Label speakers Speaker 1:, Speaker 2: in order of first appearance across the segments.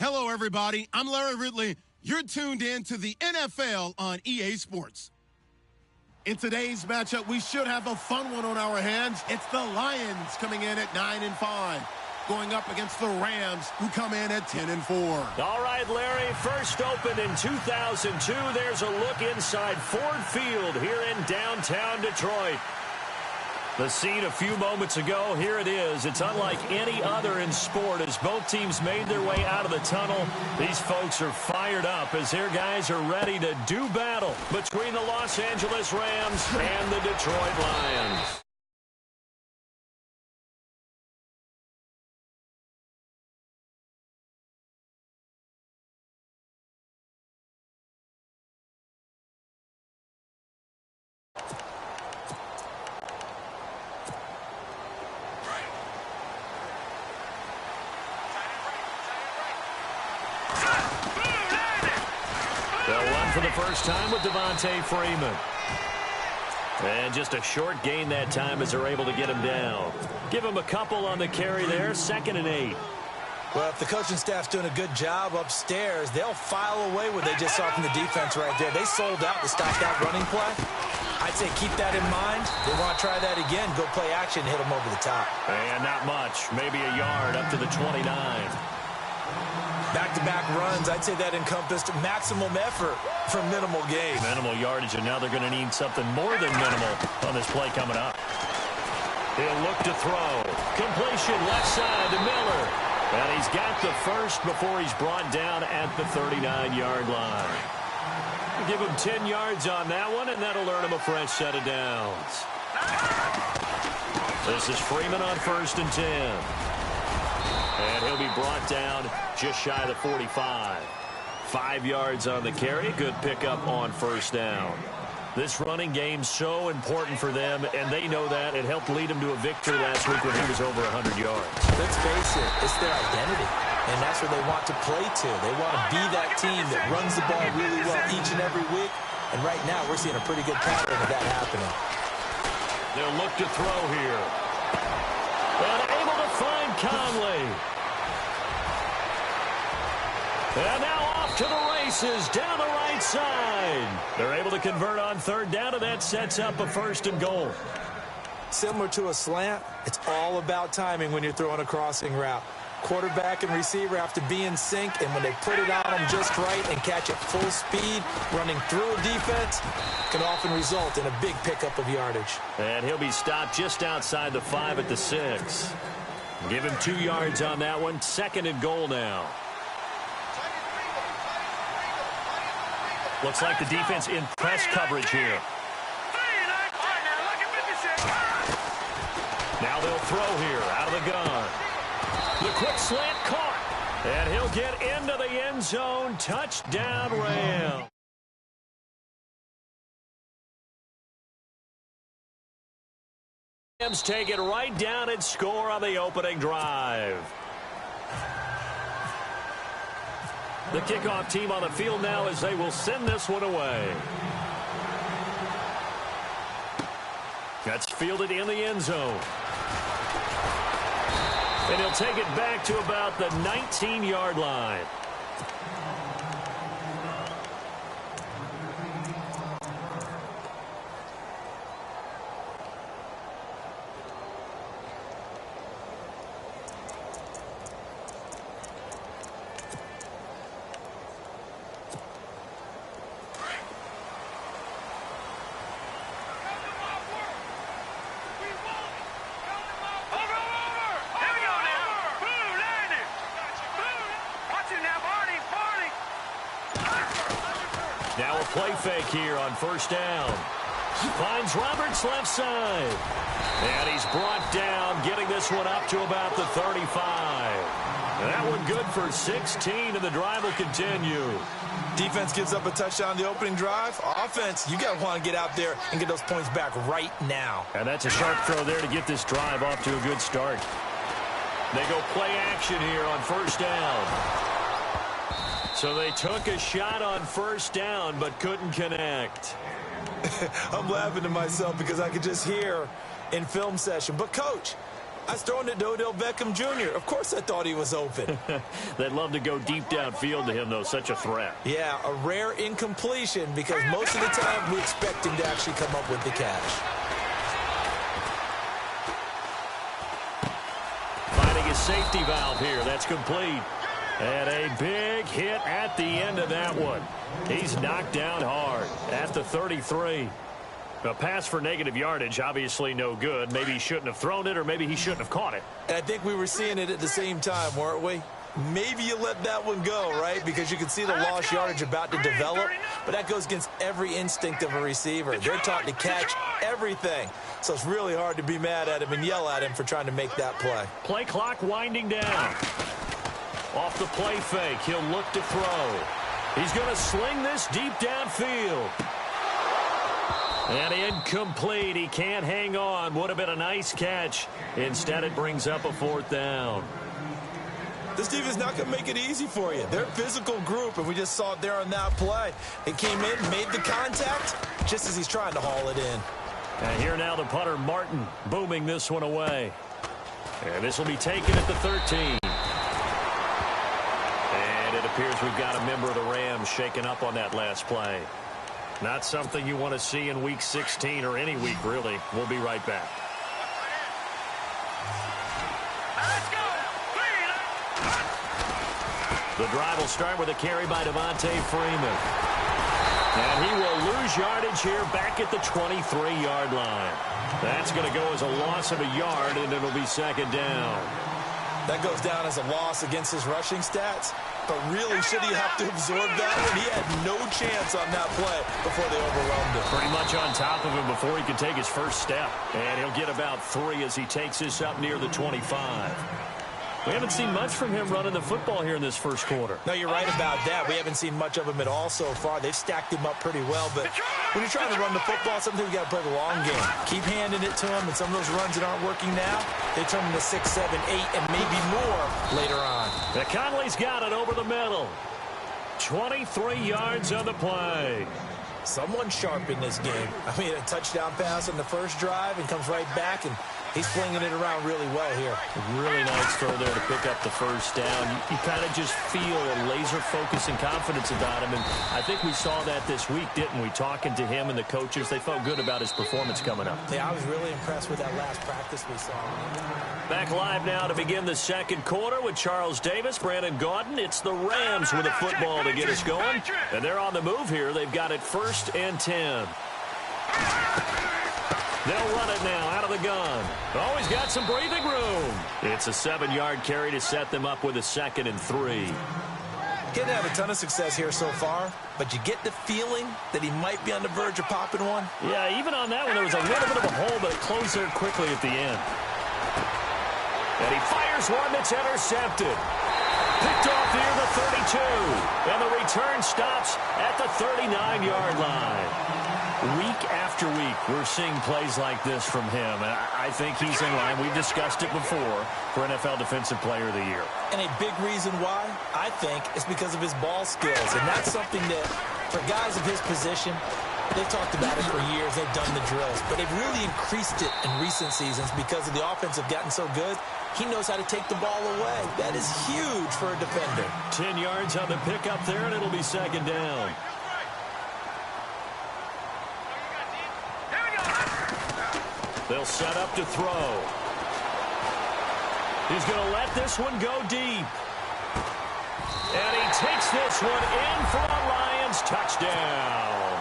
Speaker 1: Hello, everybody. I'm Larry Ridley. You're tuned in to the NFL on EA Sports. In today's matchup, we should have a fun one on our hands. It's the Lions coming in at 9-5, going up against the Rams, who come in at 10-4.
Speaker 2: All right, Larry, first opened in 2002. There's a look inside Ford Field here in downtown Detroit. The scene a few moments ago, here it is. It's unlike any other in sport as both teams made their way out of the tunnel. These folks are fired up as their guys are ready to do battle between the Los Angeles Rams and the Detroit Lions. They'll run for the first time with Devontae Freeman. And just a short gain that time as they're able to get him down. Give him a couple on the carry there, 2nd and 8.
Speaker 3: Well, if the coaching staff's doing a good job upstairs, they'll file away what they just saw from the defense right there. They sold out to stop that running play. I'd say keep that in mind. They want to try that again. Go play action, hit them over the top.
Speaker 2: And not much. Maybe a yard up to the 29.
Speaker 3: Back-to-back runs, I'd say that encompassed maximum effort for minimal gain.
Speaker 2: Minimal yardage, and now they're going to need something more than minimal on this play coming up. He'll look to throw. Completion left side to Miller. And he's got the first before he's brought down at the 39-yard line. Give him 10 yards on that one, and that'll earn him a fresh set of downs. This is Freeman on 1st and 10. And he'll be brought down just shy of the 45. 5 yards on the carry. Good pickup on 1st down. This running game's so important for them, and they know that. It helped lead them to a victory last week when he was over 100 yards.
Speaker 3: Let's face it, it's their identity, and that's where they want to play to. They want to be that team that runs the ball really well each and every week, and right now we're seeing a pretty good pattern of that happening.
Speaker 2: They'll look to throw here. And able to find Conley. And now off to the races down the right side. They're able to convert on 3rd down, and that sets up a 1st and goal.
Speaker 3: Similar to a slant, it's all about timing when you're throwing a crossing route. Quarterback and receiver have to be in sync, and when they put it on them just right and catch it full speed, running through a defense can often result in a big pickup of yardage.
Speaker 2: And he'll be stopped just outside the 5 at the 6. Give him 2 yards on that one. 2nd and goal now. Looks like the defense in press coverage here. Now they'll throw here out of the gun. The quick slant caught. And he'll get into the end zone. Touchdown, Rams. Rams take it right down and score on the opening drive. The kickoff team on the field now as they will send this one away. That's fielded in the end zone. And he'll take it back to about the 19-yard line. Now a play fake here on 1st down. Finds Roberts left side. And he's brought down, getting this one up to about the 35. That one good for 16, and the drive will continue.
Speaker 3: Defense gives up a touchdown the opening drive. Offense, you got to want to get out there and get those points back right now.
Speaker 2: And that's a sharp throw there to get this drive off to a good start. They go play action here on 1st down. So they took a shot on 1st down, but couldn't connect.
Speaker 3: I'm laughing to myself because I could just hear in film session. But, Coach, I was throwing it to Odell Beckham Jr. Of course I thought he was open.
Speaker 2: They'd love to go deep downfield to him, though. Such a threat.
Speaker 3: Yeah, a rare incompletion because most of the time we expect him to actually come up with the catch.
Speaker 2: Finding his safety valve here. That's complete. And a big hit at the end of that one. He's knocked down hard at the 33. A pass for negative yardage, obviously no good. Maybe he shouldn't have thrown it, or maybe he shouldn't have caught it.
Speaker 3: And I think we were seeing it at the same time, weren't we? Maybe you let that one go, right? Because you can see the lost yardage about to develop. But that goes against every instinct of a receiver. They're taught to catch everything. So it's really hard to be mad at him and yell at him for trying to make that play.
Speaker 2: Play clock winding down. Off the play fake, he'll look to throw. He's going to sling this deep downfield. And incomplete. He can't hang on. Would have been a nice catch. Instead, it brings up a 4th down.
Speaker 3: This defense not going to make it easy for you. They're a physical group, and we just saw it there on that play. It came in, made the contact, just as he's trying to haul it in.
Speaker 2: And here now the punter, Martin, booming this one away. And this will be taken at the 13. And it appears we've got a member of the Rams shaken up on that last play. Not something you want to see in Week 16 or any week, really. We'll be right back. The drive will start with a carry by Devontae Freeman. And he will lose yardage here back at the 23-yard line. That's going to go as a loss of a yard, and it'll be 2nd down.
Speaker 3: That goes down as a loss against his rushing stats. But really, should he have to absorb that one? He had no chance on that play before they overwhelmed him.
Speaker 2: Pretty much on top of him before he could take his first step. And he'll get about 3 as he takes this up near the 25. We haven't seen much from him running the football here in this first quarter.
Speaker 3: No, you're right about that. We haven't seen much of him at all so far. They've stacked him up pretty well. But when you're trying to run the football, sometimes you got to play the long game. Keep handing it to him, and some of those runs that aren't working now, they turn into 6, 7, 8, and maybe more later on.
Speaker 2: Conley's got it over the middle. 23 yards on the play.
Speaker 3: Someone sharp in this game. I mean, a touchdown pass on the first drive and comes right back, and he's flinging it around really well here.
Speaker 2: Really nice throw there to pick up the first down. You kind of just feel a laser focus and confidence about him, and I think we saw that this week, didn't we? Talking to him and the coaches, they felt good about his performance coming up.
Speaker 3: Yeah, I was really impressed with that last practice we saw.
Speaker 2: Back live now to begin the second quarter with Charles Davis, Brandon Gaudin. It's the Rams with a football to get us going, and they're on the move here. They've got it 1st and 10. They'll run it now out of the gun. Always got some breathing room. It's a 7-yard carry to set them up with a 2nd and 3.
Speaker 3: Getting had a ton of success here so far, but you get the feeling that he might be on the verge of popping one.
Speaker 2: Yeah, even on that one, there was a little bit of a hole, but it closed there quickly at the end. And he fires one that's intercepted. Picked off near the 32. And the return stops at the 39-yard line. Week after week, we're seeing plays like this from him. And I think he's in line. We've discussed it before for NFL Defensive Player of the Year.
Speaker 3: And a big reason why, I think, is because of his ball skills. And that's something that, for guys of his position, they've talked about it for years. They've done the drills. But they've really increased it in recent seasons because of the offense have gotten so good. He knows how to take the ball away. That is huge for a defender.
Speaker 2: 10 yards on the pickup there, and it'll be 2nd down. They'll set up to throw. He's going to let this one go deep. And he takes this one in for a Lions touchdown.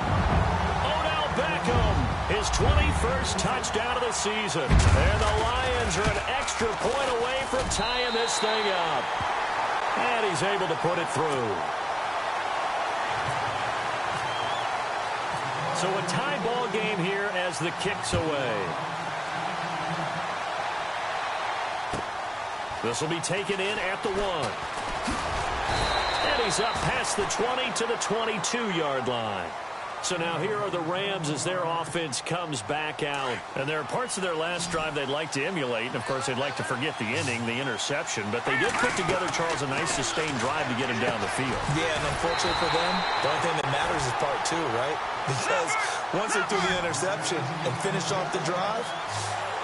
Speaker 2: Odell Beckham, his 21st touchdown of the season. And the Lions are an extra point away from tying this thing up. And he's able to put it through. So a tie ball game here as the kick's away. This will be taken in at the 1. And he's up past the 20 to the 22-yard line. So now here are the Rams as their offense comes back out. And there are parts of their last drive they'd like to emulate. And, of course, they'd like to forget the ending, the interception. But they did put together, Charles, a nice sustained drive to get him down the field.
Speaker 3: Yeah, and unfortunately for them, the only thing that matters is part 2, right? Because once they threw the interception and finished off the drive,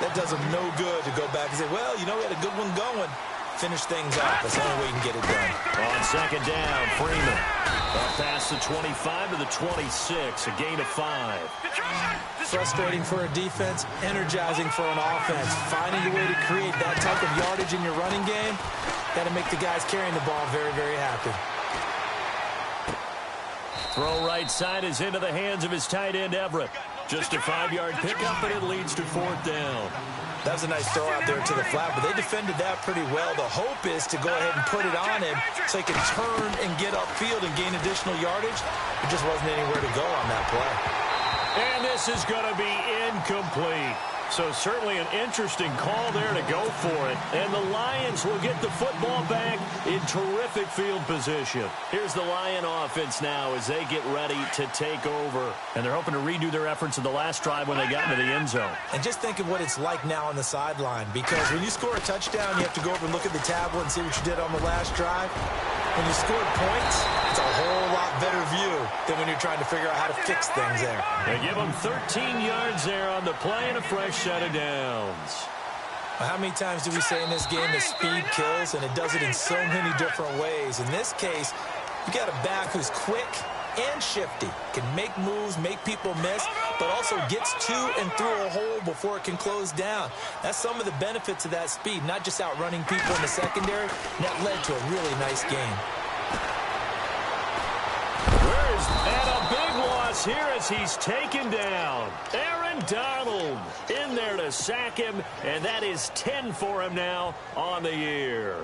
Speaker 3: That does them no good to go back and say, well, you know, we had a good one going. Finish things off. That's the only way you can get it done.
Speaker 2: On second down, Freeman. Up past the 25 to the 26, a gain of 5.
Speaker 3: Frustrating for a defense, energizing for an offense. Finding a way to create that type of yardage in your running game, got to make the guys carrying the ball very, very happy.
Speaker 2: Throw right side is into the hands of his tight end, Everett. Just a 5-yard pickup, and it leads to 4th down.
Speaker 3: That was a nice throw out there to the flat, but they defended that pretty well. The hope is to go ahead and put it on him so he can turn and get upfield and gain additional yardage. There just wasn't anywhere to go on that play.
Speaker 2: And this is going to be incomplete. So certainly an interesting call there to go for it. And the Lions will get the football back in terrific field position. Here's the Lion offense now as they get ready to take over. And they're hoping to redo their efforts in the last drive when they got into the end zone.
Speaker 3: And just think of what it's like now on the sideline, because when you score a touchdown, you have to go over and look at the tablet and see what you did on the last drive. When you scored points, it's a whole lot better view than when you're trying to figure out how to fix things there.
Speaker 2: They give them 13 yards there on the play and a fresh set of downs.
Speaker 3: How many times do we say in this game that speed kills, and it does it in so many different ways? In this case, you got a back who's quick and shifty, can make moves, make people miss, but also gets to and through a hole before it can close down. That's some of the benefits of that speed, not just outrunning people in the secondary. And that led to a really nice game.
Speaker 2: And a big loss here as he's taken down. Aaron Donald in there to sack him, and that is 10 for him now on the year.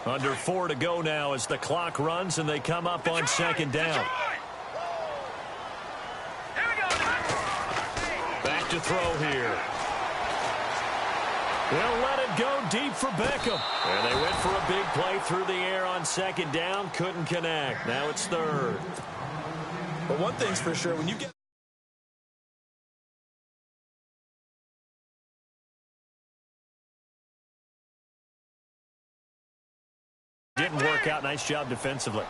Speaker 2: Under 4 to go now as the clock runs and they come up on second down. Back to throw here. They'll let it go deep for Beckham. And they went for a big play through the air on second down. Couldn't connect. Now it's 3rd.
Speaker 3: But one thing's for sure, when you get...
Speaker 2: Didn't work out. Nice job defensively.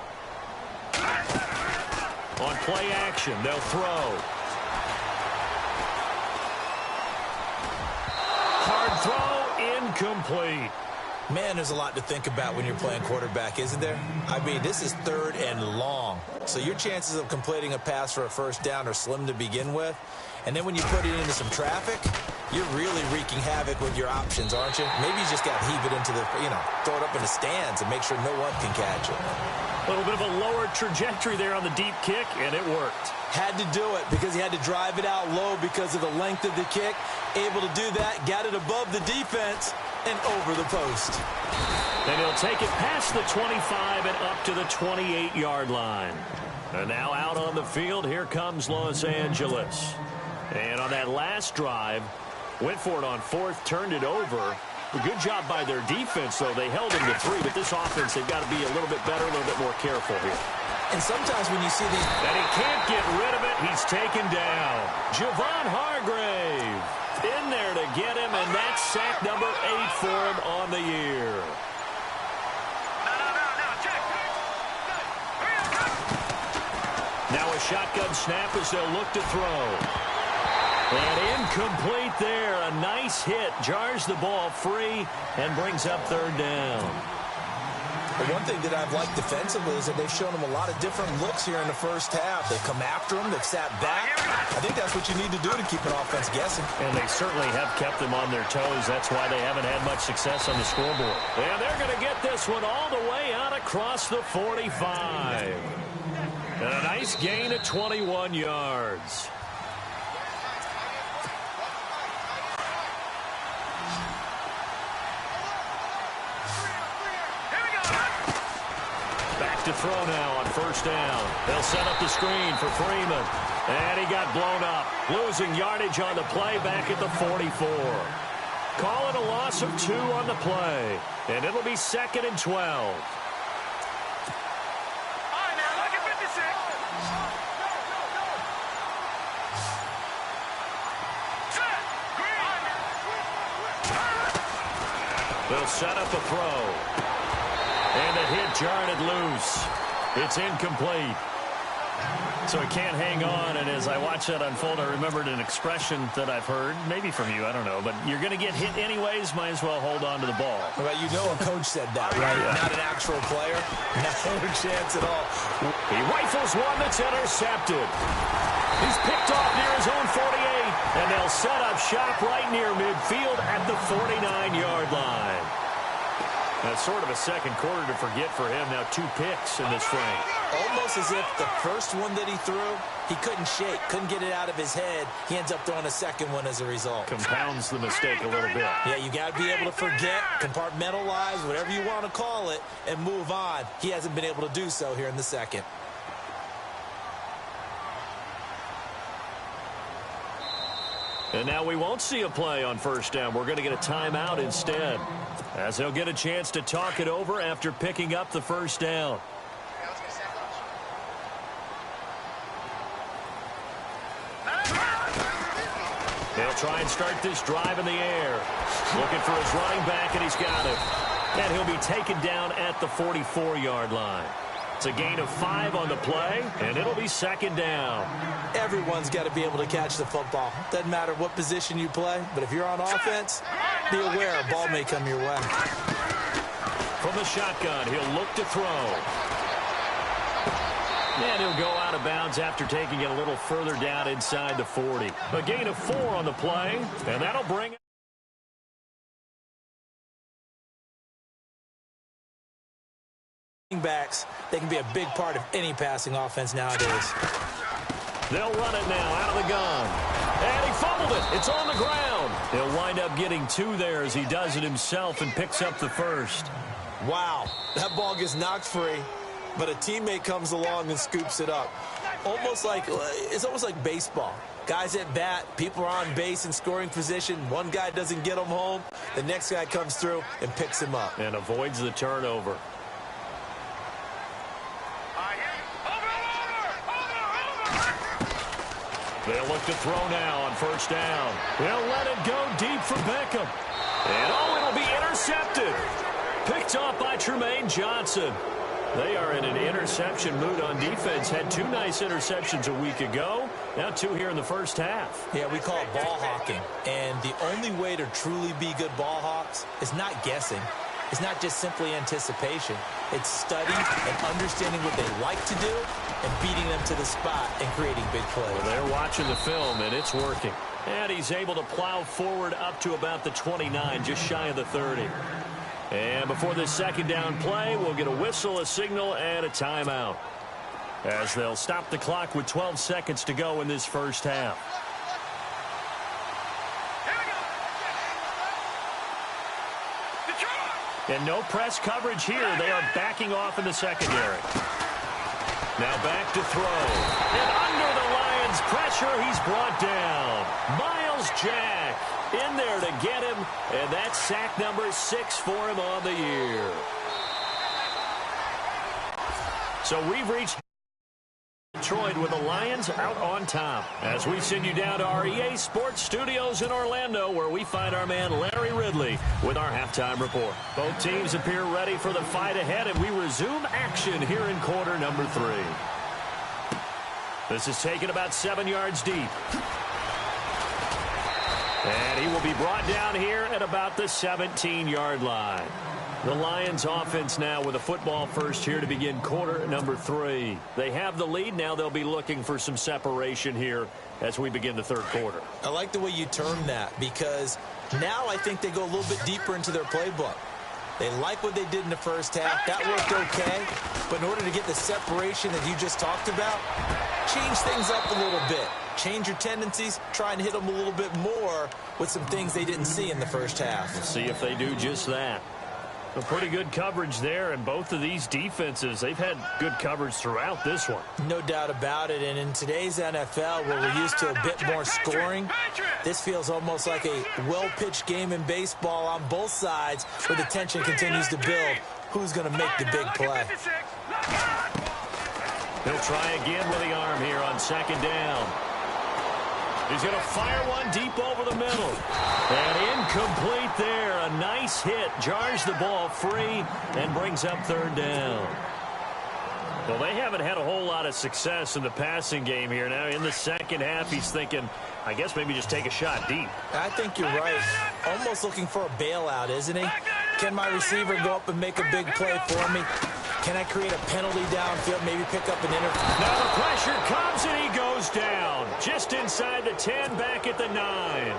Speaker 2: On play action, they'll throw. Hard throw, incomplete.
Speaker 3: Man, there's a lot to think about when you're playing quarterback, isn't there? I mean, this is 3rd and long. So your chances of completing a pass for a first down are slim to begin with. And then when you put it into some traffic, you're really wreaking havoc with your options, aren't you? Maybe you just got to heave it into the, throw it up in the stands and make sure no one can catch it.
Speaker 2: A little bit of a lower trajectory there on the deep kick, and it worked.
Speaker 3: Had to do it because he had to drive it out low because of the length of the kick. Able to do that, got it above the defense and over the post.
Speaker 2: And he'll take it past the 25 and up to the 28-yard line. And now out on the field, here comes Los Angeles. And on that last drive, went for it on 4th, turned it over. A good job by their defense, though. They held him to 3, but this offense, they've got to be a little bit better, a little bit more careful here.
Speaker 3: And sometimes when you see these...
Speaker 2: And he can't get rid of it. He's taken down. Javon Hargrave in there to get him, and that's sack number 8 for him on the year. Now a shotgun snap as they'll look to throw. And incomplete there. A nice hit. Jars the ball free and brings up 3rd down.
Speaker 3: But one thing that I've liked defensively is that they've shown them a lot of different looks here in the first half. They've come after them. They've sat back. I think that's what you need to do to keep an offense guessing.
Speaker 2: And they certainly have kept them on their toes. That's why they haven't had much success on the scoreboard. And they're going to get this one all the way out across the 45. And a nice gain of 21 yards. To throw now on first down. They'll set up the screen for Freeman. And he got blown up. Losing yardage on the play back at the 44. Call it a loss of 2 on the play. And it'll be 2nd and 12. They'll set up a throw. And the hit jarred it loose. It's incomplete. So he can't hang on, and as I watch that unfold, I remembered an expression that I've heard, maybe from you, I don't know, but you're going to get hit anyways, might as well hold on to the ball.
Speaker 3: Well, you know a coach said that, right? Yeah. Not an actual player. Not a chance at all.
Speaker 2: He rifles one that's intercepted. He's picked off near his own 48, and they'll set up shop right near midfield at the 49-yard line. That's sort of a second quarter to forget for him. Now 2 picks in this frame.
Speaker 3: Almost as if the first one that he threw, he couldn't shake, couldn't get it out of his head. He ends up throwing a second one as a result.
Speaker 2: Compounds the mistake a little bit.
Speaker 3: Yeah, you got to be able to forget, compartmentalize, whatever you want to call it, and move on. He hasn't been able to do so here in the second.
Speaker 2: And now we won't see a play on first down. We're going to get a timeout instead, as they'll get a chance to talk it over after picking up the first down. They'll try and start this drive in the air. Looking for his running back, and he's got him. And he'll be taken down at the 44-yard line. It's a gain of 5 on the play, and it'll be second down.
Speaker 3: Everyone's got to be able to catch the football. Doesn't matter what position you play, but if you're on offense, be aware a ball may come your way.
Speaker 2: From the shotgun, he'll look to throw. And he'll go out of bounds after taking it a little further down inside the 40. A gain of 4 on the play, and that'll bring it.
Speaker 3: Backs, they can be a big part of any passing offense nowadays.
Speaker 2: They'll run it now out of the gun. And he fumbled it. It's on the ground. He'll wind up getting 2 there as he does it himself and picks up the first.
Speaker 3: Wow, that ball gets knocked free, but a teammate comes along and scoops it up. It's almost like baseball. Guys at bat, people are on base in scoring position. One guy doesn't get him home. The next guy comes through and picks him up.
Speaker 2: And avoids the turnover. They'll look to throw now on first down. They'll let it go deep for Beckham. And it'll be intercepted. Picked off by Tremaine Johnson. They are in an interception mood on defense. Had 2 nice interceptions a week ago. Now 2 here in the first half.
Speaker 3: Yeah, we call it ball hawking. And the only way to truly be good ball hawks is not guessing. It's not just simply anticipation. It's study and understanding what they like to do and beating them to the spot and creating big plays.
Speaker 2: Well, they're watching the film, and it's working. And he's able to plow forward up to about the 29, just shy of the 30. And before this second down play, we'll get a whistle, a signal, and a timeout, as they'll stop the clock with 12 seconds to go in this first half. And no press coverage here. They are backing off in the secondary. Now back to throw. And under the Lions' pressure, he's brought down. Myles Jack in there to get him. And that's sack number 6 for him on the year. So we've reached Detroit with the Lions out on top, as we send you down to our EA Sports Studios in Orlando, where we find our man Larry Ridley with our halftime report. Both teams appear ready for the fight ahead, and we resume action here in quarter number 3. This is taken about 7 yards deep. And he will be brought down here at about the 17-yard line. The Lions offense now with a football first here to begin quarter number 3. They have the lead. Now they'll be looking for some separation here as we begin the third quarter.
Speaker 3: I like the way you term that, because now I think they go a little bit deeper into their playbook. They like what they did in the first half. That worked okay. But in order to get the separation that you just talked about, change things up a little bit. Change your tendencies. Try and hit them a little bit more with some things they didn't see in the first half.
Speaker 2: We'll see if they do just that. A pretty good coverage there, and both of these defenses, they've had good coverage throughout this one.
Speaker 3: No doubt about it, and in today's NFL, where we're used to a bit more scoring, this feels almost like a well-pitched game in baseball on both sides, where the tension continues to build. Who's going to make the big play?
Speaker 2: He'll try again with the arm here on second down. He's going to fire one deep over the middle. And incomplete there. A nice hit. Jars the ball free and brings up third down. Well, they haven't had a whole lot of success in the passing game here. Now, in the second half, he's thinking, I guess maybe just take a shot deep.
Speaker 3: I think you're right. Almost looking for a bailout, isn't he? Can my receiver go up and make a big play for me? Can I create a penalty downfield, maybe pick up an interception?
Speaker 2: Now the pressure comes, and he goes down. Just inside the 10, back at the 9.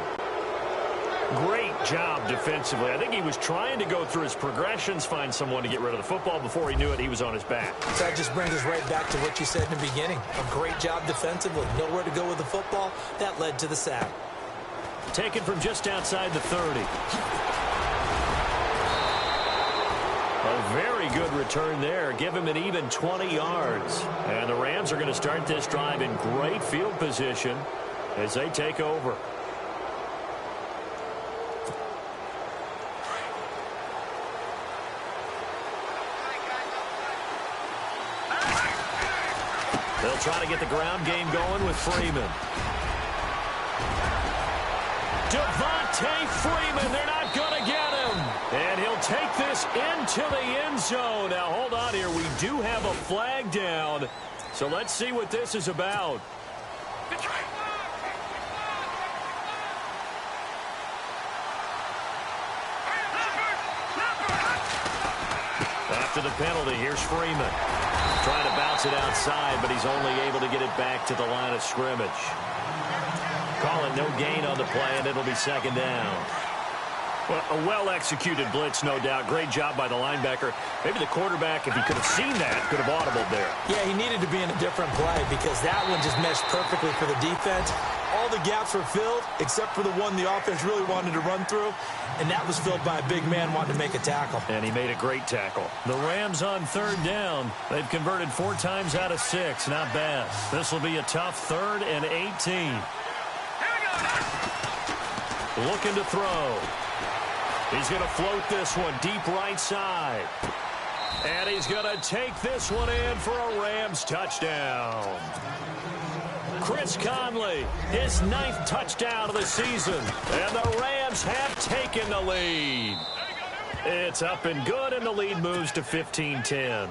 Speaker 2: Great job defensively. I think he was trying to go through his progressions, find someone to get rid of the football. Before he knew it, he was on his back.
Speaker 3: So that just brings us right back to what you said in the beginning. A great job defensively. Nowhere to go with the football. That led to the sack.
Speaker 2: Taken from just outside the 30. A very good return there. Give him an even 20 yards. And the Rams are going to start this drive in great field position as they take over. They'll try to get the ground game going with Freeman. Devontae Freeman, they're not going to get him. And he'll take this into the end zone. Now, hold on here. We do have a flag down. So let's see what this is about. After the penalty, here's Freeman. Trying to bounce it outside, but he's only able to get it back to the line of scrimmage. Call it no gain on the play, and it'll be second down. Well, a well-executed blitz, no doubt. Great job by the linebacker. Maybe the quarterback, if he could have seen that, could have audibled there.
Speaker 3: Yeah, he needed to be in a different play because that one just meshed perfectly for the defense. All the gaps were filled except for the one the offense really wanted to run through, and that was filled by a big man wanting to make a tackle.
Speaker 2: And he made a great tackle. The Rams on third down. They've converted 4 times out of 6. Not bad. This will be a tough 3rd and 18. Looking to throw. He's going to float this one deep right side. And he's going to take this one in for a Rams touchdown. Chris Conley, his 9th touchdown of the season. And the Rams have taken the lead. It's up and good, and the lead moves to 15-10.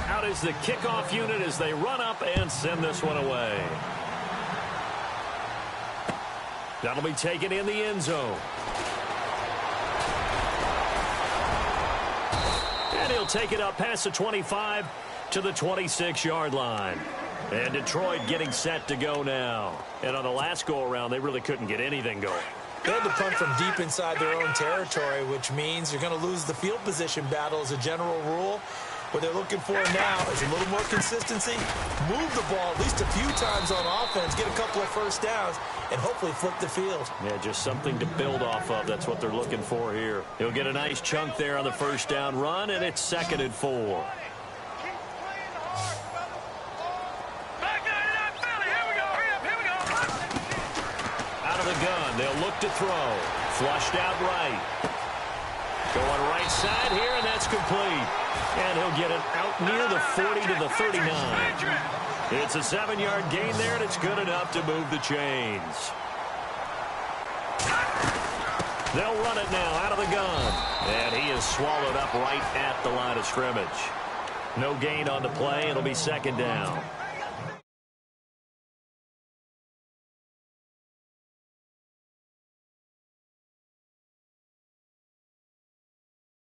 Speaker 2: Out is the kickoff unit as they run up and send this one away. That'll be taken in the end zone. And he'll take it up past the 25 to the 26-yard line. And Detroit getting set to go now. And on the last go-around, they really couldn't get anything going.
Speaker 3: They had to punt from deep inside their own territory, which means you're going to lose the field position battle as a general rule. What they're looking for now is a little more consistency, move the ball at least a few times on offense, get a couple of first downs, and hopefully flip the field.
Speaker 2: Yeah, just something to build off of. That's what they're looking for here. He'll get a nice chunk there on the first down run, and it's 2nd and 4. Out of the gun, they'll look to throw. Flushed out right. Going right side here, and that's complete. And he'll get it out near the 40 to the 39. It's a 7-yard gain there, and it's good enough to move the chains. They'll run it now out of the gun. And he is swallowed up right at the line of scrimmage. No gain on the play. It'll be 2nd down.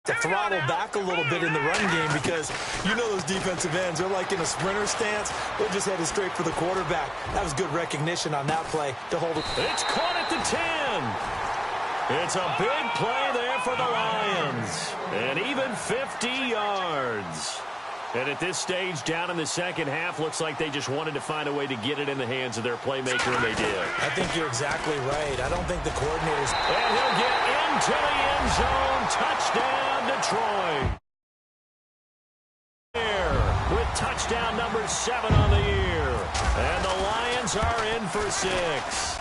Speaker 3: To throttle back a little bit in the run game because you know those defensive ends, they're like in a sprinter stance. They're just headed straight for the quarterback. That was good recognition on that play to hold it.
Speaker 2: It's caught at the 10. It's a big play there for the Lions. And even 50 yards. And at this stage, down in the second half, looks like they just wanted to find a way to get it in the hands of their playmaker, and they did.
Speaker 3: I think you're exactly right. I don't think the coordinators...
Speaker 2: And he'll get into the end zone. Touchdown, Detroit. With touchdown number 7 on the year. And the Lions are in for 6.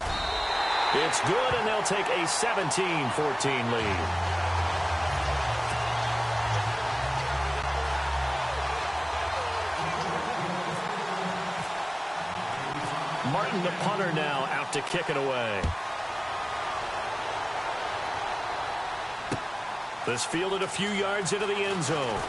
Speaker 2: It's good, and they'll take a 17-14 lead. Martin, the punter, now out to kick it away. This fielded a few yards into the end zone.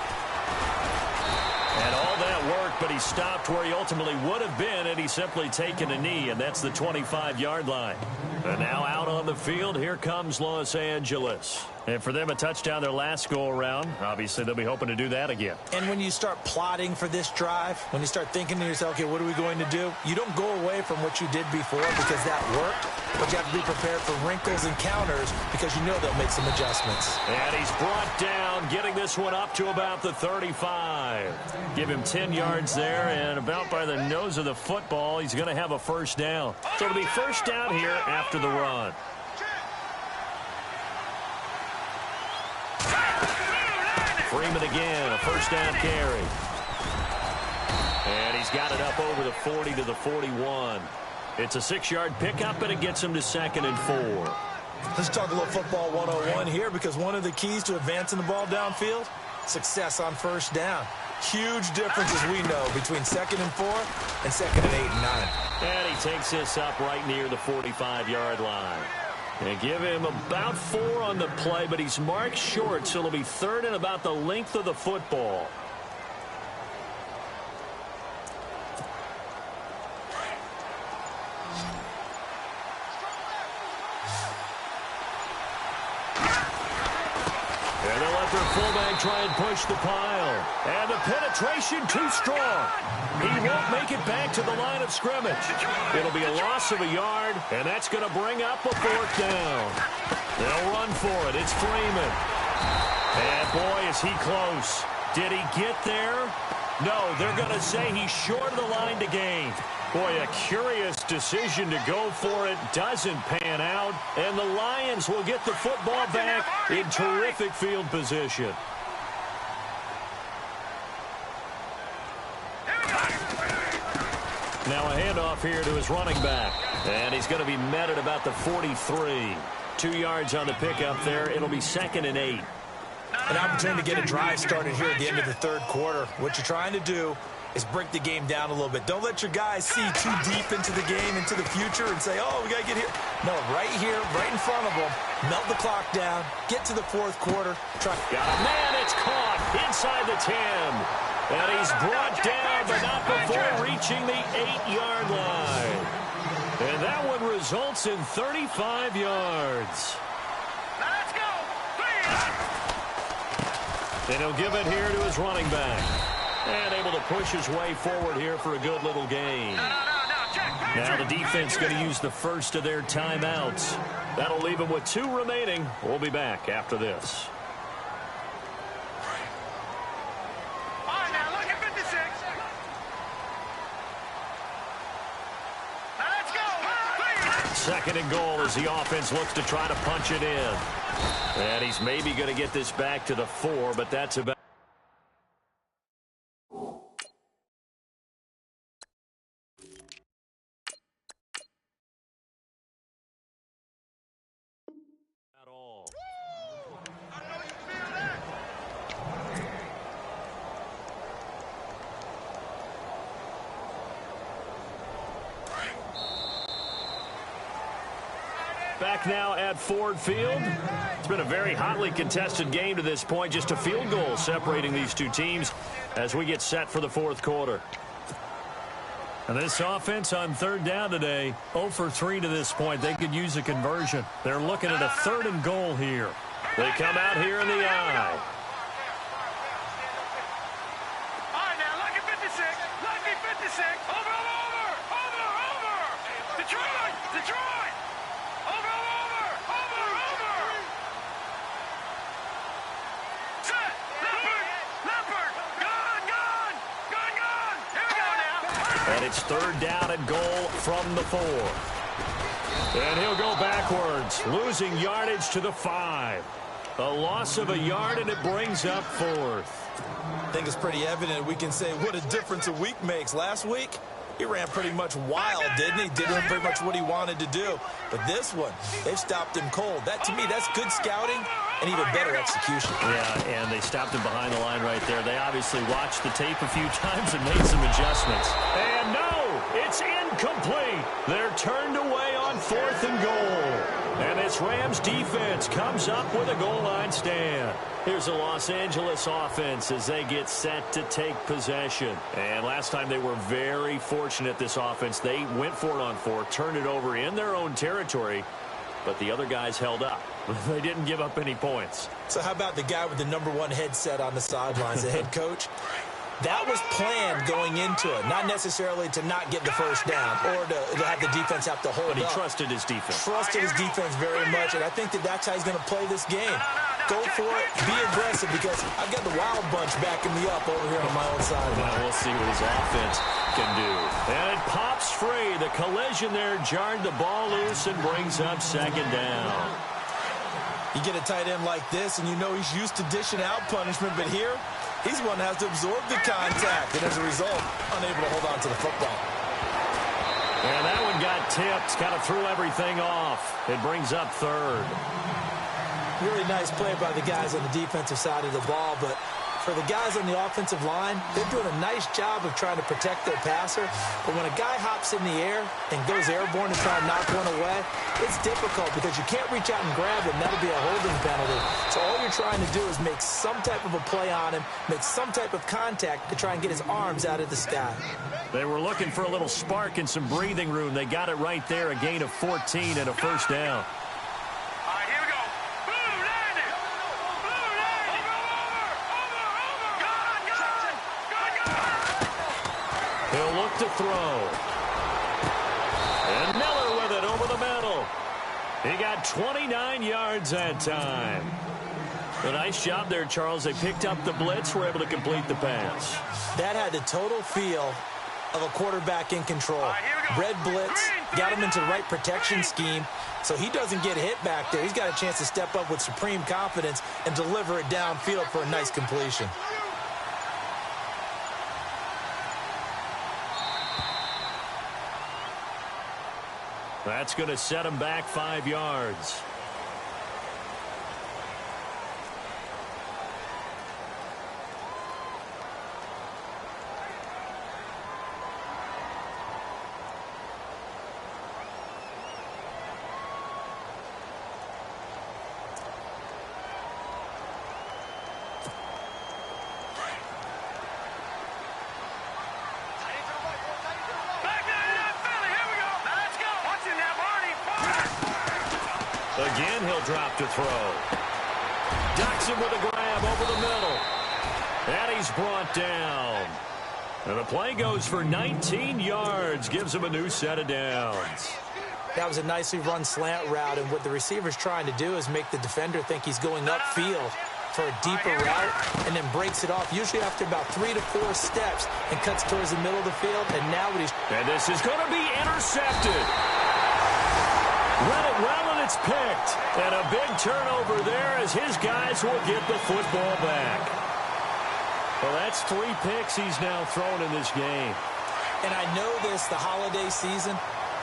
Speaker 2: And all that worked, but he stopped where he ultimately would have been, and he's simply taken a knee, and that's the 25-yard line. And now out on the field, here comes Los Angeles. And for them, a touchdown their last go-around. Obviously, they'll be hoping to do that again.
Speaker 3: And when you start plotting for this drive, when you start thinking to yourself, okay, what are we going to do? You don't go away from what you did before because that worked, but you have to be prepared for wrinkles and counters because you know they'll make some adjustments.
Speaker 2: And he's brought down, getting this one up to about the 35. Give him 10 yards there, and about by the nose of the football, he's going to have a first down. So it'll be first down here after the run. Freeman again, a first down carry. And he's got it up over the 40 to the 41. It's a 6-yard pickup, and it gets him to 2nd and 4.
Speaker 3: Let's talk a little football 101 here, because one of the keys to advancing the ball downfield, success on first down. Huge difference, as we know, between 2nd and 4 and 2nd and 8 and 9.
Speaker 2: And he takes this up right near the 45-yard line. And give him about 4 on the play, but he's marked short, so it'll be 3rd and about the length of the football. And they'll let their fullback try and push the pile. And the penetration too strong. He won't make it back to the line of scrimmage. It'll be a loss of a yard, and that's going to bring up a 4th down. They'll run for it. It's Freeman. And boy, is he close. Did he get there? No, they're going to say he's short of the line to gain. Boy, a curious decision to go for it. Doesn't pan out. And the Lions will get the football back in terrific field position. Now a handoff here to his running back. And he's going to be met at about the 43. 2 yards on the pickup there. It'll be 2nd and 8.
Speaker 3: An opportunity to get a drive started here at the end of the 3rd quarter. What you're trying to do is break the game down a little bit. Don't let your guys see too deep into the game, into the future, and say, oh, we got to get here. No, right here, right in front of them. Melt the clock down. Get to the 4th quarter.
Speaker 2: Got a man. It's caught inside the 10. And he's brought down, but not before reaching the 8-yard line. And that one results in 35 yards.
Speaker 4: Let's go.
Speaker 2: And he'll give it here to his running back. And able to push his way forward here for a good little gain. Now the defense going to use the first of their timeouts. That'll leave them with 2 remaining. We'll be back after this.
Speaker 4: All right, now look at 56. Now let's go.
Speaker 2: 2nd and goal as the offense looks to try to punch it in. And he's maybe going to get this back to the 4, but that's about. Back now at Ford Field. It's been a very hotly contested game to this point. Just a field goal separating these two teams as we get set for the 4th quarter. And this offense on 3rd down today, 0 for 3 to this point. They could use a conversion. They're looking at a 3rd and goal here. They come out here in the eye.
Speaker 4: All right, now look at 56. Lucky 56. Over. Detroit. Over. Set. Leopard. Gone. Here we go now.
Speaker 2: And it's 3rd down and goal from the 4. And he'll go backwards, losing yardage to the 5. A loss of a yard, and it brings up 4th.
Speaker 3: I think it's pretty evident. We can say what a difference a week makes. Last week, he ran pretty much wild, didn't he? Did pretty much what he wanted to do. But this one, they've stopped him cold. That, to me, that's good scouting and even better execution.
Speaker 2: Yeah, and they stopped him behind the line right there. They obviously watched the tape a few times and made some adjustments. And no, it's incomplete. They're turned away on 4th and goal. And this Rams defense comes up with a goal line stand. Here's the Los Angeles offense as they get set to take possession. And last time they were very fortunate, this offense. They went for it on 4, turned it over in their own territory, but the other guys held up. They didn't give up any points.
Speaker 3: So how about the guy with the #1 headset on the sidelines, the head coach? That was planned going into it, not necessarily to not get the first down or to have the defense have to hold up.
Speaker 2: But he trusted his defense.
Speaker 3: Trusted his defense very much, and I think that's how he's going to play this game. Go for it, be aggressive, because I've got the Wild Bunch backing me up over here on my own side.
Speaker 2: Well, we'll see what his offense can do. And it pops free. The collision there jarred the ball loose and brings up 2nd down.
Speaker 3: You get a tight end like this, and you know he's used to dishing out punishment, but here, he's the one that has to absorb the contact, and as a result, unable to hold on to the football.
Speaker 2: And that one got tipped, kind of threw everything off. It brings up 3rd.
Speaker 3: Really nice play by the guys on the defensive side of the ball, but for the guys on the offensive line, they're doing a nice job of trying to protect their passer. But when a guy hops in the air and goes airborne and try to knock one away, it's difficult because you can't reach out and grab him. That'll be a holding penalty. So all you're trying to do is make some type of a play on him, make some type of contact to try and get his arms out of the sky.
Speaker 2: They were looking for a little spark and some breathing room. They got it right there, a gain of 14 and a 1st down. He'll look to throw. And Miller with it over the middle. He got 29 yards that time. A nice job there, Charles. They picked up the blitz, were able to complete the pass.
Speaker 3: That had the total feel of a quarterback in control. Red blitz, got him into the right protection scheme, so he doesn't get hit back there. He's got a chance to step up with supreme confidence and deliver it downfield for a nice completion.
Speaker 2: That's going to set him back 5 yards. Again, he'll drop to throw. Ducks him with a grab over the middle. And he's brought down. And the play goes for 19 yards. Gives him a new set of downs.
Speaker 3: That was a nicely run slant route, and what the receiver's trying to do is make the defender think he's going upfield for a deeper route and then breaks it off, usually after about 3 to 4 steps, and cuts towards the middle of the field. And now what he's...
Speaker 2: And this is going to be intercepted. Read it well, and it's picked. And a big turnover there as his guys will get the football back. Well, that's 3 picks he's now thrown in this game.
Speaker 3: And I know this, the holiday season,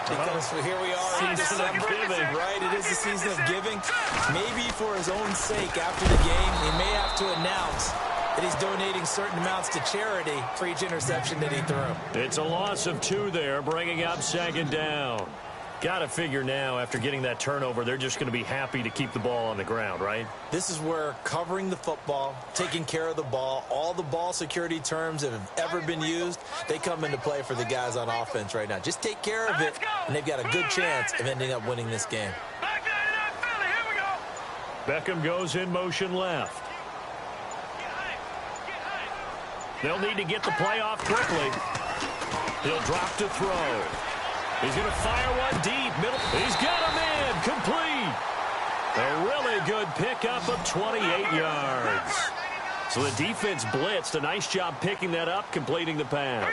Speaker 3: because here we are in December, right? It is the season of giving. Maybe for his own sake, after the game, he may have to announce that he's donating certain amounts to charity for each interception that he threw.
Speaker 2: It's a loss of 2 there, bringing up 2nd down. Got to figure now, after getting that turnover, they're just going to be happy to keep the ball on the ground, right?
Speaker 3: This is where covering the football, taking care of the ball, all the ball security terms that have ever been used, they come into play for the guys on offense right now. Just take care of it, and they've got a good chance of ending up winning this game.
Speaker 2: Beckham goes in motion left. They'll need to get the play off quickly. He'll drop to throw. He's going to fire one deep. Middle. He's got a man. Complete. A really good pickup of 28 yards. So the defense blitzed. A nice job picking that up, completing the pass.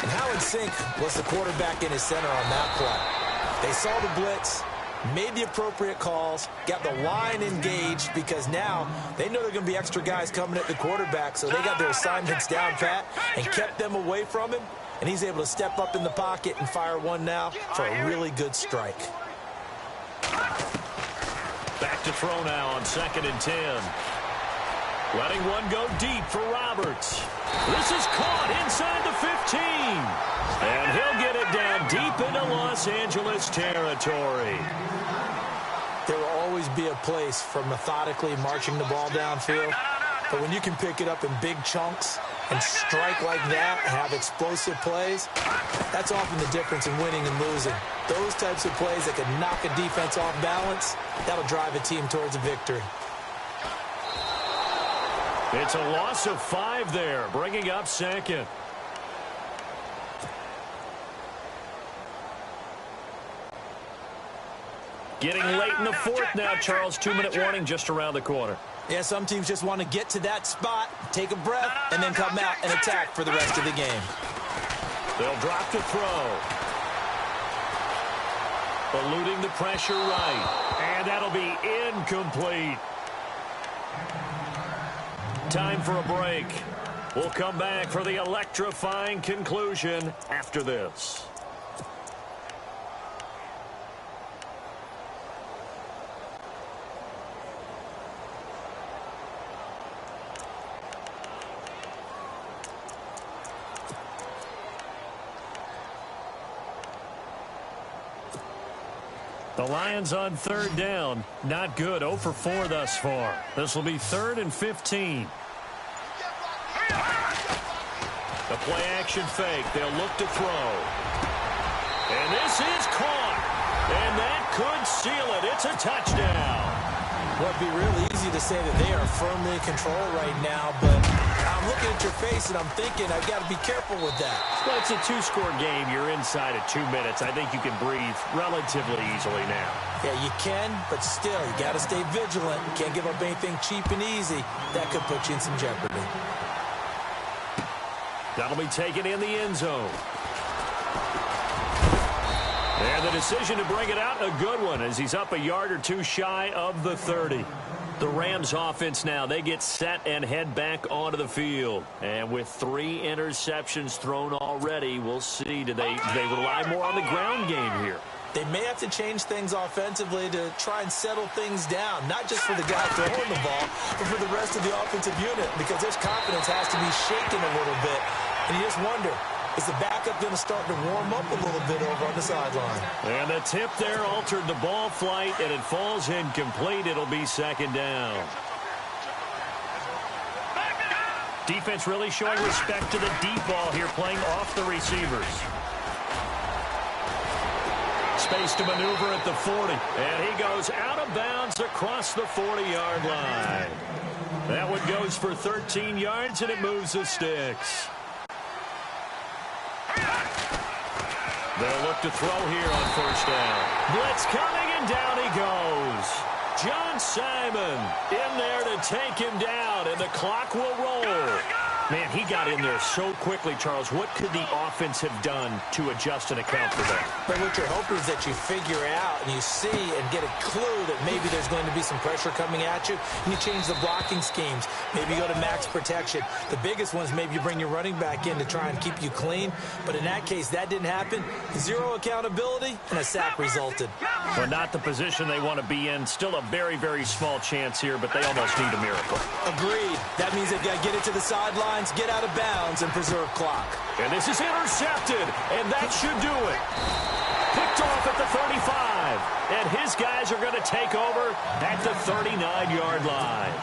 Speaker 3: And how in sync was the quarterback in his center on that play? They saw the blitz, made the appropriate calls, got the line engaged, because now they know there are going to be extra guys coming at the quarterback, so they got their assignments down pat and kept them away from him. And he's able to step up in the pocket and fire one now for a really good strike.
Speaker 2: Back to throw now on 2nd and 10. Letting one go deep for Roberts. This is caught inside the 15. And he'll get it down deep into Los Angeles territory.
Speaker 3: There will always be a place for methodically marching the ball downfield. But when you can pick it up in big chunks and strike like that and have explosive plays, that's often the difference in winning and losing. Those types of plays that can knock a defense off balance, that'll drive a team towards a victory.
Speaker 2: It's a loss of 5 there, bringing up 2nd. Getting late in the 4th now, Charles. 2-minute warning just around the corner.
Speaker 3: Yeah, some teams just want to get to that spot, take a breath, and then come out and attack for the rest of the game.
Speaker 2: They'll drop to throw. Eluding the pressure right. And that'll be incomplete. Time for a break. We'll come back for the electrifying conclusion after this. The Lions on 3rd down. Not good. 0 for 4 thus far. This will be 3rd and 15. The play action fake. They'll look to throw. And this is caught. And that could seal it. It's a touchdown.
Speaker 3: Well, it'd be real easy to say that they are firmly in control right now, but I'm looking at your face and I'm thinking I've got to be careful with that.
Speaker 2: Well, it's a 2-score game. You're inside at 2 minutes. I think you can breathe relatively easily now.
Speaker 3: Yeah, you can, but still, you got to stay vigilant. You can't give up anything cheap and easy. That could put you in some jeopardy.
Speaker 2: That'll be taken in the end zone. And the decision to bring it out, a good one, as he's up a yard or two shy of the 30. The Rams offense now, they get set and head back onto the field. And with 3 interceptions thrown already, we'll see. Do they rely more on the ground game here?
Speaker 3: They may have to change things offensively to try and settle things down, not just for the guy throwing the ball, but for the rest of the offensive unit, because their confidence has to be shaken a little bit. And you just wonder, is the backup going to start to warm up a little bit over on the sideline?
Speaker 2: And the tip there altered the ball flight, and it falls incomplete. It'll be 2nd down. Defense really showing respect to the deep ball here, playing off the receivers. Space to maneuver at the 40. And he goes out of bounds across the 40-yard line. That one goes for 13 yards, and it moves the sticks. They'll look to throw here on 1st down. Blitz coming, and down he goes. John Simon in there to take him down, and the clock will roll. Man, he got in there so quickly, Charles. What could the offense have done to adjust and account for that?
Speaker 3: But what you're hoping is that you figure out and you see and get a clue that maybe there's going to be some pressure coming at you, and you change the blocking schemes. Maybe you go to max protection. The biggest one is maybe you bring your running back in to try and keep you clean. But in that case, that didn't happen. 0 accountability, and a sack resulted.
Speaker 2: Well, not the position they want to be in. Still a very, very small chance here, but they almost need a miracle.
Speaker 3: Agreed. That means they've got to get it to the sideline, get out of bounds, and preserve clock.
Speaker 2: And this is intercepted, and that should do it. Picked off at the 35, and his guys are going to take over at the 39-yard line.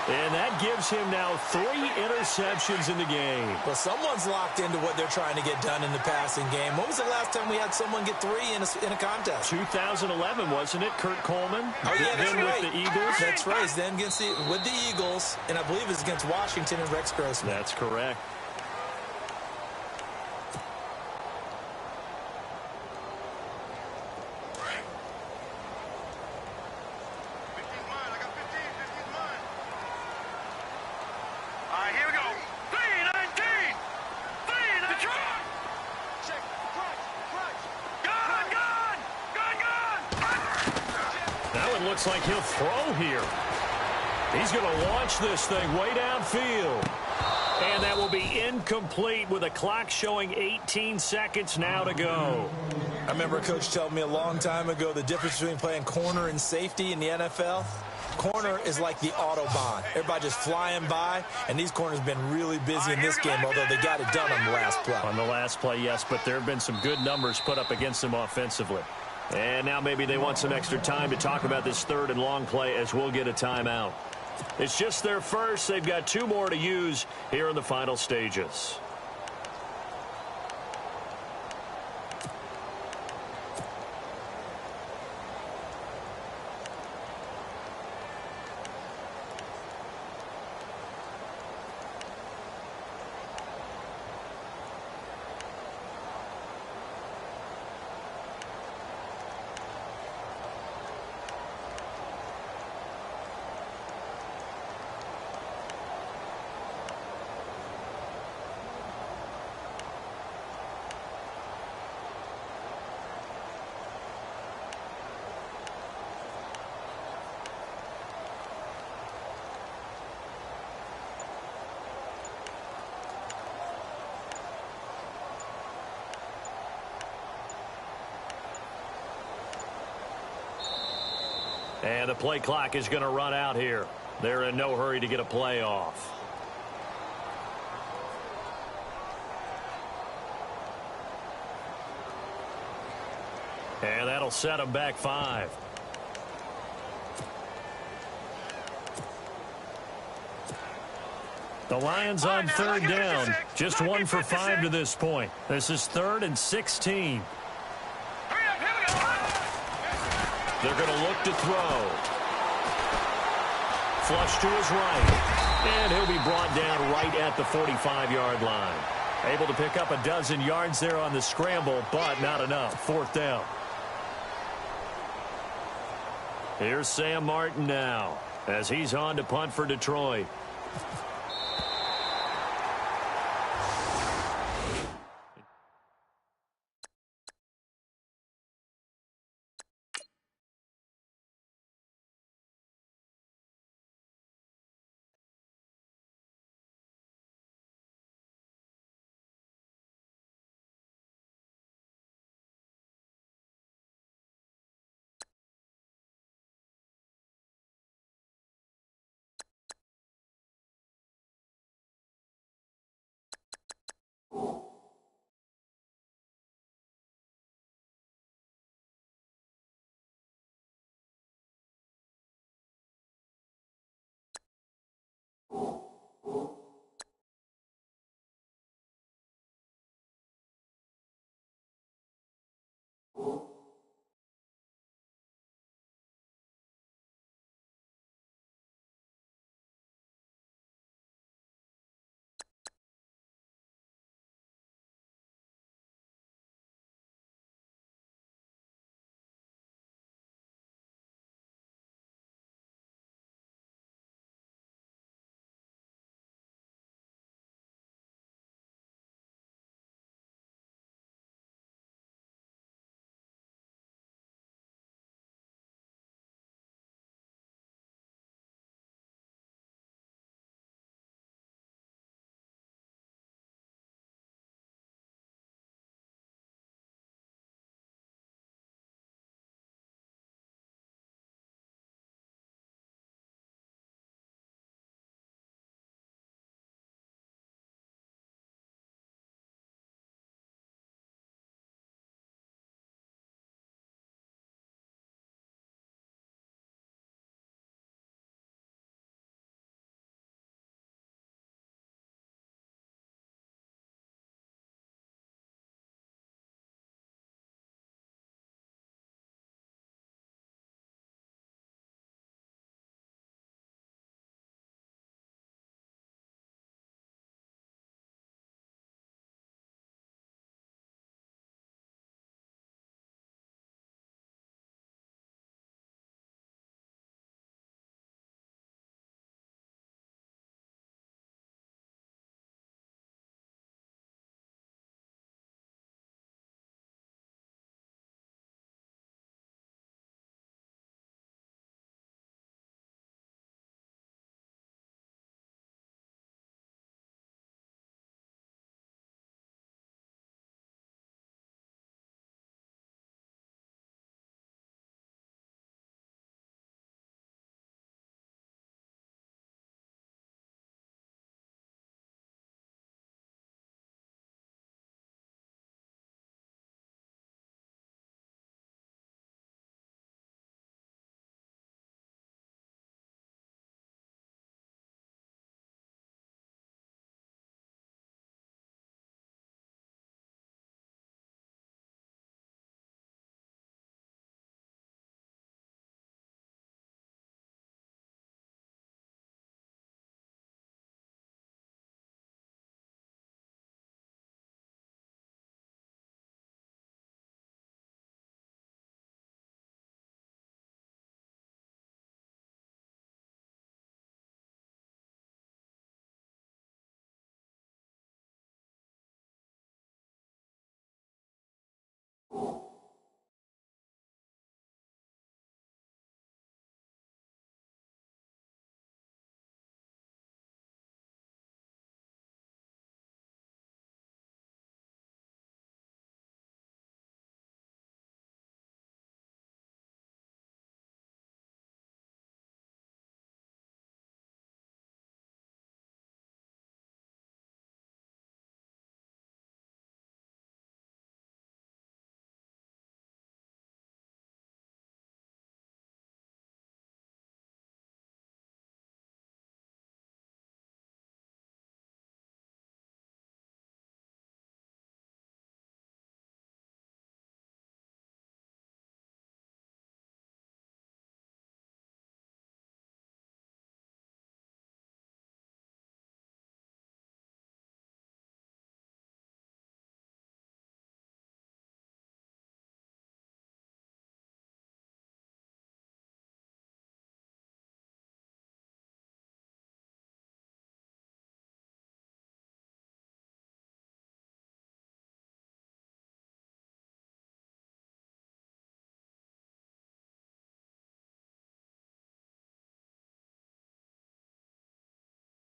Speaker 2: And that gives him now 3 interceptions in the game.
Speaker 3: Well, someone's locked into what they're trying to get done in the passing game. When was the last time we had someone get 3 in a contest?
Speaker 2: 2011, wasn't it? Kurt Coleman?
Speaker 3: Oh, yeah, that's right.
Speaker 2: With the Eagles?
Speaker 3: That's right. Then with the Eagles, and I believe it's against Washington and Rex Grossman.
Speaker 2: That's correct. Looks like he'll throw here. He's going to launch this thing way downfield. And that will be incomplete with a clock showing 18 seconds now to go.
Speaker 3: I remember a coach telling me a long time ago the difference between playing corner and safety in the NFL. Corner is like the Autobahn. Everybody just flying by, and these corners have been really busy in this game, although they got it done on the last play.
Speaker 2: On the last play, yes, but there have been some good numbers put up against them offensively. And now maybe they want some extra time to talk about this third and long play as we'll get a timeout. It's just their first. They've got 2 more to use here in the final stages. And the play clock is going to run out here. They're in no hurry to get a play off. And that'll set them back 5. The Lions on third down. Just 1 for 5 to this point. This is 3rd and 16. They're going to look to throw. Flush to his right. And he'll be brought down right at the 45-yard line. Able to pick up a dozen yards there on the scramble, but not enough. 4th down. Here's Sam Martin now as he's on to punt for Detroit.